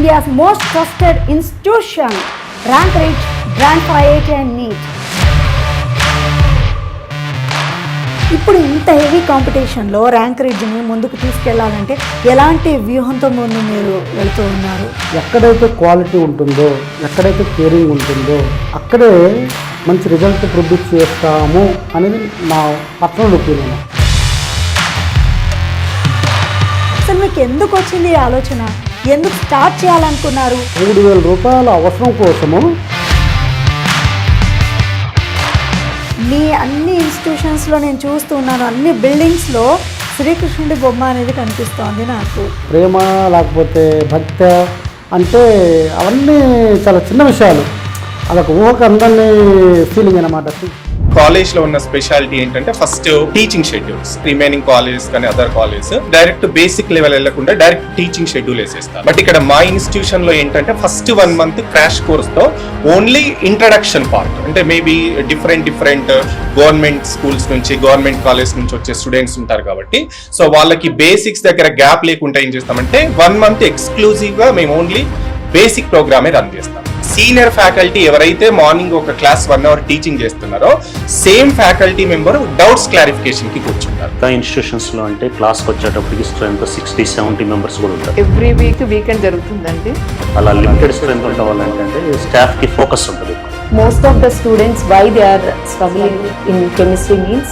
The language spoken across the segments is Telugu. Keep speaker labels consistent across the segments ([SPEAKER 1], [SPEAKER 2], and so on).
[SPEAKER 1] India's most trusted institution, Rank Ridge, Brand for IIT and NEET. ఇప్పుడు ఇంత హెవీ కాంపిటీషన్లో ర్యాంక్ రిడ్జ్ని ముందుకు తీసుకెళ్లాలంటే ఎలాంటి వ్యూహంతో ముందు మీరు వెళ్తూ ఉన్నారు?
[SPEAKER 2] ఎక్కడైతే క్వాలిటీ ఉంటుందో, ఎక్కడైతే కేరింగ్ ఉంటుందో అక్కడే మంచి రిజల్ట్ ప్రొడ్యూస్ చేస్తాము అనేది నా పర్సనల్ ఒపీనియన్.
[SPEAKER 1] అసలు మీకు ఎందుకు వచ్చింది ఈ ఆలోచన? ఎందుకు స్టార్ట్ చేయాలనుకున్నారు?
[SPEAKER 2] 3,000 రూపాయల అవసరం కోసము
[SPEAKER 1] మీ అన్ని ఇన్స్టిట్యూషన్స్లో నేను చూస్తున్నాను, అన్ని బిల్డింగ్స్లో శ్రీకృష్ణుడి బొమ్మ అనేది కనిపిస్తోంది నాకు.
[SPEAKER 2] ప్రేమ లేకపోతే భక్తి అంటే అవన్నీ చాలా చిన్న విషయాలు, అదొక ఊహకు అందరినీ ఫీలింగ్ అన్నమాట.
[SPEAKER 3] కాలేజ్ లో ఉన్న స్పెషాలిటీ ఏంటంటే first teaching schedules, remaining colleges కానీ other colleges direct basic level వెళ్లకుండా డైరెక్ట్ టీచింగ్ షెడ్యూల్ వేసేస్తారు. బట్ ఇక్కడ మా ఇన్స్టిట్యూషన్ లో ఏంటంటే ఫస్ట్ 1 month క్రాష్ కోర్స్ తో ఓన్లీ ఇంట్రడక్షన్ పార్ట్, అంటే మేబీ డిఫరెంట్ గవర్నమెంట్ స్కూల్స్ నుంచి, గవర్నమెంట్ కాలేజ్ నుంచి వచ్చే స్టూడెంట్స్ ఉంటారు కాబట్టి సో వాళ్ళకి బేసిక్స్ దగ్గర గ్యాప్ లేకుండా ఏం చేస్తామంటే 1 month ఎక్స్క్లూజివ్ గా మేము ఓన్లీ బేసిక్ ప్రోగ్రామే రన్ చేస్తాం. సీనియర్ ఫ్యాకల్టీ ఎవరైతే మార్నింగ్ ఒక క్లాస్ 1 hour టీచింగ్ చేస్తున్నారో same faculty member doubts clarification కి కూర్చుంటారు.
[SPEAKER 4] ఇన్స్టిట్యూషన్స్ లో అంటే క్లాస్ కి వచ్చేటప్పటికి స్ట్రెంత్ 60-70 మెంబర్స్ కూడా ఉంటారు.
[SPEAKER 5] ఎవ్రీ వీక్ వీకెండ్ జరుగుతుందండి.
[SPEAKER 4] అలా లిమిటెడ్ స్ట్రెంత్ ఉండడం వల్ల ఏంటంటే స్టాఫ్ కి ఫోకస్ ఉంటుంది.
[SPEAKER 6] Most of the students, why they are struggling in chemistry means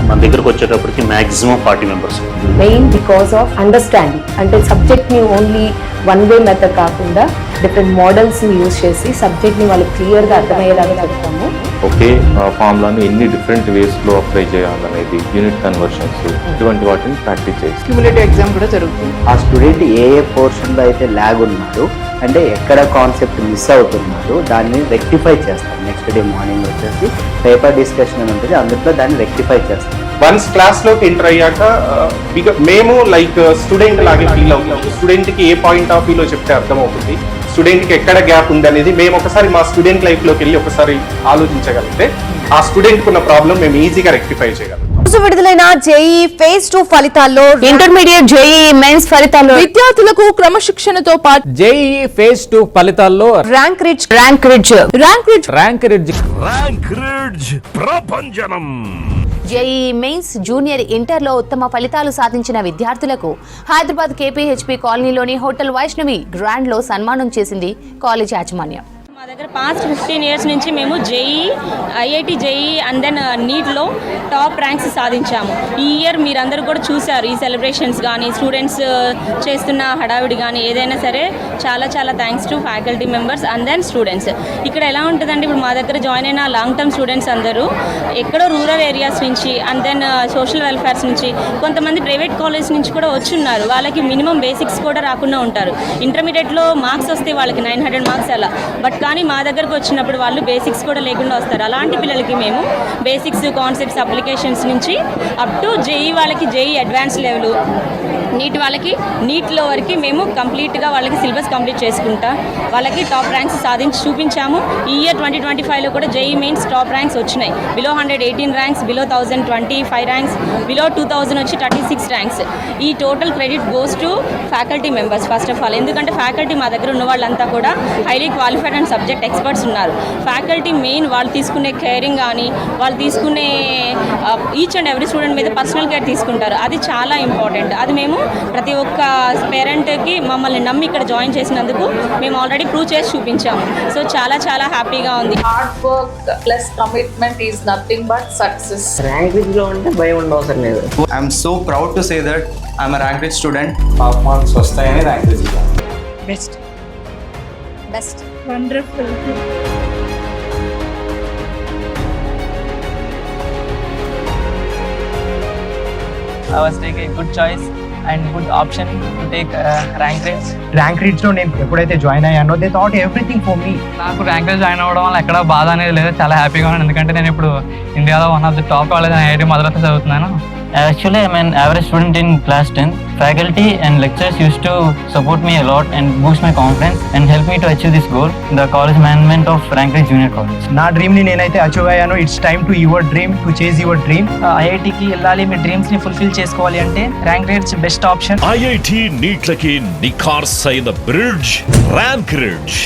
[SPEAKER 4] మన దగ్గరకు వచ్చేటప్పటికి maximum 40 members.
[SPEAKER 6] main because of understanding. అంటే సబ్జెక్ట్ ని ఓన్లీ వన్ వే మెథడ్ కాకుండా డిఫరెంట్ మోడల్స్ ని యూజ్ చేసి సబ్జెక్ట్ ని వాళ్ళు క్లియర్ గా అర్థమయ్యేలాగా చెప్తాము.
[SPEAKER 7] ఒకే ఫార్ములాను ఎన్ని డిఫరెంట్ వేస్ లో అప్లై చేయాలనేది, యూనిట్ కన్వర్షన్స్, ఇటువంటి వాటిని ప్రాక్టీస్ చేసి
[SPEAKER 5] క్యుములేటివ్ ఎగ్జామ్ కూడా జరుగుతుంది.
[SPEAKER 8] ఆ స్టూడెంట్ ఏ పోర్షన్ లో అయితే ల్యాగ్ ఉన్నాడు అంటే ఎక్కడ కాన్సెప్ట్ మిస్ అవుతున్నారు దాన్ని రెక్టిఫై చేస్తాం. నెక్స్ట్ డే మార్నింగ్ వచ్చేసి పేపర్ డిస్కషన్ అని ఉంటుంది, అందులో దాన్ని రెక్టిఫై చేస్తాం.
[SPEAKER 3] వన్స్ క్లాస్ లోకి ఎంటర్ అయ్యాక మేము లైక్ స్టూడెంట్ లాగే ఫీల్ అవుతాం. స్టూడెంట్ కి ఏ పాయింట్ ఆఫ్ వ్యూలో చెప్తే అర్థం అవుతుంది, స్టూడెంట్ కి ఎక్కడ గ్యాప్ ఉంది అనేది మేము ఒకసారి మా స్టూడెంట్ లైఫ్ లోకి వెళ్ళి ఒకసారి ఆలోచించగలిగితే ఆ స్టూడెంట్ ఉన్న ప్రాబ్లం మేము ఈజీగా రెక్టిఫై చేయగలం.
[SPEAKER 9] విడుదలైన జేఈ ఫేజ్ 2 ఫలితాల్లో ఇంటర్మీడియట్ జేఈ మెయిన్స్ ఫలితాల్లో
[SPEAKER 5] విద్యార్థులకు క్రమశిక్షణతో పాటు
[SPEAKER 10] జేఈ ఫేజ్ 2 ఫలితాల్లో
[SPEAKER 9] ర్యాంక్ రిడ్జ్
[SPEAKER 10] ప్రపంచనం.
[SPEAKER 9] జేఈ మెయిన్స్ జూనియర్ ఇంటర్లో ఉత్తమ ఫలితాలు సాధించిన విద్యార్థులకు హైదరాబాద్ కేపీహెచ్పీ కాలనీలోని హోటల్ వైష్ణవి గ్రాండ్ లో సన్మానం చేసింది కాలేజ్ యాజమాన్యం.
[SPEAKER 11] మా దగ్గర పాస్ట్ 15 years నుంచి మేము JEE, IIT JEE and then నీట్లో టాప్ ర్యాంక్స్ సాధించాము. ఈ ఇయర్ మీరందరూ కూడా చూశారు ఈ సెలబ్రేషన్స్ కానీ, స్టూడెంట్స్ చేస్తున్న హడావిడి కానీ ఏదైనా సరే చాలా thanks to faculty members and then students. ఇక్కడ ఎలా ఉంటుందంటే ఇప్పుడు మా దగ్గర జాయిన్ అయిన లాంగ్ టర్మ్ స్టూడెంట్స్ అందరూ ఎక్కడో రూరల్ ఏరియాస్ నుంచి అండ్ దెన్ సోషల్ వెల్ఫేర్స్ నుంచి, కొంతమంది ప్రైవేట్ కాలేజ్ నుంచి కూడా వచ్చున్నారు. వాళ్ళకి మినిమం బేసిక్స్ కూడా రాకుండా ఉంటారు. ఇంటర్మీడియట్లో మార్క్స్ వస్తే వాళ్ళకి 900 మార్క్స్ అలా, బట్ కానీ మా దగ్గరకు వచ్చినప్పుడు వాళ్ళు బేసిక్స్ కూడా లేకుండా వస్తారు. అలాంటి పిల్లలకి మేము బేసిక్స్, కాన్సెప్ట్స్, అప్లికేషన్స్ నుంచి అప్ టు జేఈ వాళ్ళకి జేఈ అడ్వాన్స్ లెవెల్, నీట్ వాళ్ళకి నీట్లో వరకు మేము కంప్లీట్గా వాళ్ళకి సిలబస్ కంప్లీట్ చేసుకుంటా వాళ్ళకి టాప్ ర్యాంక్స్ సాధించి చూపించాము. ఈ ఇయర్ 2025లో కూడా జేఈ మెయిన్స్ టాప్ ర్యాంక్స్ వచ్చినాయి. Below 118 ranks, below 1000 25 ranks, below 2000 వచ్చి 36 ర్యాంక్స్. ఈ total credit goes to faculty members first of all. ఎందుకంటే ఫ్యాకల్టీ మా దగ్గర ఉన్న వాళ్ళంతా కూడా highly qualified and subject experts ఉన్నారు. ఫ్యాకల్టీ మెయిన్ వాళ్ళు తీసుకునే కేరింగ్ కానీ, వాళ్ళు తీసుకునే ఈచ్ అండ్ ఎవ్రీ స్టూడెంట్ మీద పర్సనల్ కేర్ తీసుకుంటారు. అది చాలా ఇంపార్టెంట్. అది మేము ప్రతి ఒక్క పేరెంట్కి మమ్మల్ని నమ్మి ఇక్కడ జాయిన్ చేసినందుకు మేము ఆల్రెడీ ప్రూవ్ చేసి చూపించాము. సో చాలా హ్యాపీగా ఉంది.
[SPEAKER 5] Hard work plus commitment is nothing but success.
[SPEAKER 8] Rankridge లో ఉంటే భయం ఉండవసరం లేదు.
[SPEAKER 12] I'm so proud to say that I'm a Rankridge student. Top marks వస్తాయని Rankridge.
[SPEAKER 9] Best
[SPEAKER 11] wonderful.
[SPEAKER 13] I was taking a good choice and good option to take rank ridge. Rank ridge లో నేను ఎప్పుడైతే జాయిన్ అయ్యానో they thought everything for me. నాకు ర్యాంక్ రిడ్జ్ జాయిన్ అవ్వడం వల్ల ఎక్కడ బాధ అనేది లేదు, చాలా హ్యాపీగా ఉన్నాను. ఎందుకంటే నేను ఇప్పుడు ఇండియాలో one of the top college IIT Madras చదువుతున్నాను. Actually, I'm an average student in class 10th. Faculty and lecturers used to support me a lot and boost my confidence and help me to achieve this goal. The college management of Rankridge Junior College.
[SPEAKER 10] నా డ్రీమ్ ని నేనైతే అచీవ్ అయ్యాను. It's time to your dream, to chase your dream.
[SPEAKER 13] ఐఐటికి వెళ్ళాలి, మీ డ్రీమ్స్ ని ఫుల్ఫిల్ చేసుకోవాలి అంటే ర్యాంక్రిడ్జ్ బెస్ట్ ఆప్షన్.
[SPEAKER 10] ఐఐటి నీట్లకి నిఖార్సైన బ్రిడ్జ్ ర్యాంక్రిడ్జ్.